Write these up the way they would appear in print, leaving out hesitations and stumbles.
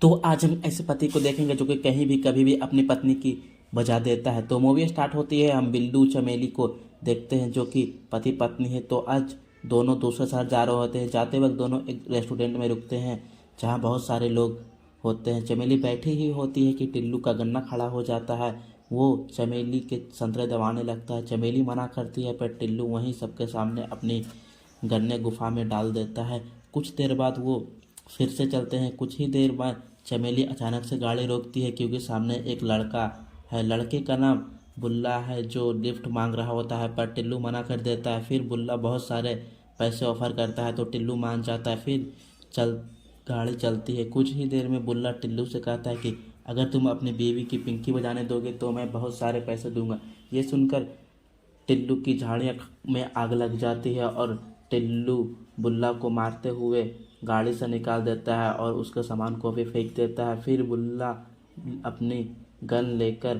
तो आज हम ऐसे पति को देखेंगे जो कि कहीं भी कभी भी अपनी पत्नी की बजा देता है। तो मूवी स्टार्ट होती है, हम बिल्लू चमेली को देखते हैं जो कि पति पत्नी है। तो आज दोनों दूसरे शहर जा रहे होते हैं। जाते वक्त दोनों एक रेस्टोरेंट में रुकते हैं जहाँ बहुत सारे लोग होते हैं। चमेली बैठी ही होती है कि टिल्लू का गन्ना खड़ा हो जाता है। वो चमेली के संतरे दबाने लगता है। चमेली मना करती है पर टिल्लू वहीं सबके सामने अपनी गन्ने गुफा में डाल देता है। कुछ देर बाद वो फिर से चलते हैं। कुछ ही देर बाद चमेली अचानक से गाड़ी रोकती है क्योंकि सामने एक लड़का है। लड़के का नाम बुल्ला है जो लिफ्ट मांग रहा होता है पर टिल्लू मना कर देता है। फिर बुल्ला बहुत सारे पैसे ऑफर करता है तो टिल्लू मान जाता है। फिर चल गाड़ी चलती है। कुछ ही देर में बुल्ला टिल्लू से कहता है कि अगर तुम अपनी बीवी की पिंकी बजाने दोगे तो मैं बहुत सारे पैसे दूंगा। ये सुनकर टिल्लू की झाड़ियाँ में आग लग जाती है और टिल्लू बुल्ला को मारते हुए गाड़ी से निकाल देता है और उसके सामान को भी फेंक देता है। फिर बुल्ला अपनी गन लेकर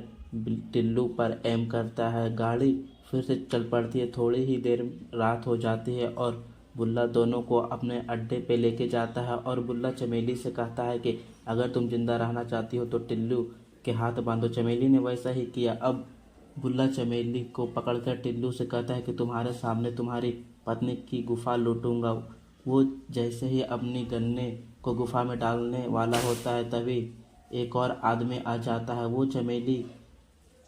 टिल्लू पर एम करता है। गाड़ी फिर से चल पड़ती है। थोड़ी ही देर रात हो जाती है और बुल्ला दोनों को अपने अड्डे पे लेके जाता है और बुल्ला चमेली से कहता है कि अगर तुम जिंदा रहना चाहती हो तो टिल्लू के हाथ बांधो। चमेली ने वैसा ही किया। अब बुल्ला चमेली को पकड़कर टिल्लू से कहता है कि तुम्हारे सामने तुम्हारी पत्नी की गुफा लूटूंगा। वो जैसे ही अपनी गन्ने को गुफा में डालने वाला होता है तभी एक और आदमी आ जाता है। वो चमेली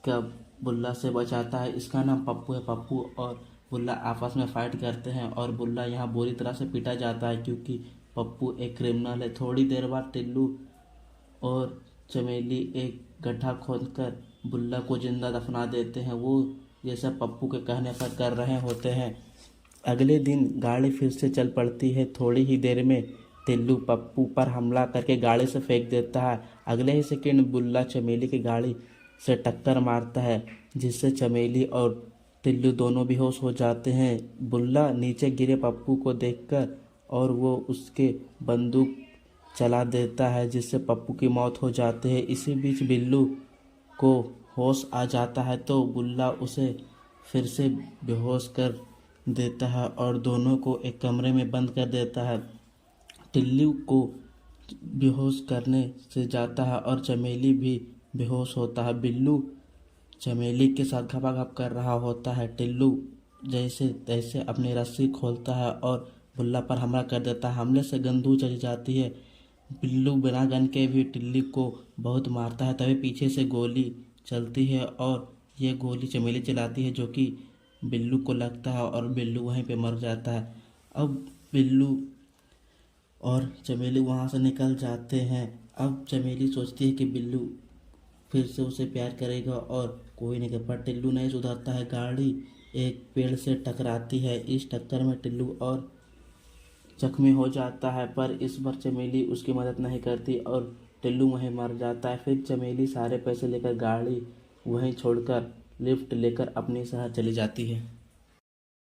का बुल्ला से बचाता है। इसका नाम पप्पू है। पप्पू और बुल्ला आपस में फाइट करते हैं और बुल्ला यहाँ बुरी तरह से पीटा जाता है क्योंकि पप्पू एक क्रिमिनल है। थोड़ी देर बाद टिल्लू और चमेली एक गड्ढा खोदकर बुल्ला को जिंदा दफना देते हैं। वो ये सब पप्पू के कहने पर कर रहे होते हैं। अगले दिन गाड़ी फिर से चल पड़ती है। थोड़ी ही देर में टिल्लू पप्पू पर हमला करके गाड़ी से फेंक देता है। अगले ही सेकंड बुल्ला चमेली की गाड़ी से टक्कर मारता है जिससे चमेली और टिल्लू दोनों बेहोश हो जाते हैं। बुल्ला नीचे गिरे पप्पू को देखकर और वो उसके बंदूक चला देता है जिससे पप्पू की मौत हो जाती है। इसी बीच बिल्लू को होश आ जाता है तो बुल्ला उसे फिर से बेहोश कर देता है और दोनों को एक कमरे में बंद कर देता है। टिल्लू को बेहोश करने से जाता है और चमेली भी बेहोश होता है। बिल्लू चमेली के साथ घपाघप कर रहा होता है। टिल्लू जैसे तैसे अपनी रस्सी खोलता है और बुल्ला पर हमला कर देता है। हमले से गंदू चली जाती है। बिल्लू बिना गन के भी टिल्ली को बहुत मारता है। तभी पीछे से गोली चलती है और ये गोली चमेली चलाती है जो कि बिल्लू को लगता है और बिल्लू वहीं पे मर जाता है। अब बिल्लू और चमेली वहाँ से निकल जाते हैं। अब चमेली सोचती है कि बिल्लू फिर से उसे प्यार करेगा और कोई नहीं कर, पर टिल्लू नहीं सुधरता है। गाड़ी एक पेड़ से टकराती है। इस टक्कर में टिल्लू और जख्मी हो जाता है पर इस बार चमेली उसकी मदद नहीं करती और टिल्लू वहीं मर जाता है। फिर चमेली सारे पैसे लेकर गाड़ी वहीं छोड़कर लिफ्ट लेकर अपने शहर चली जाती है।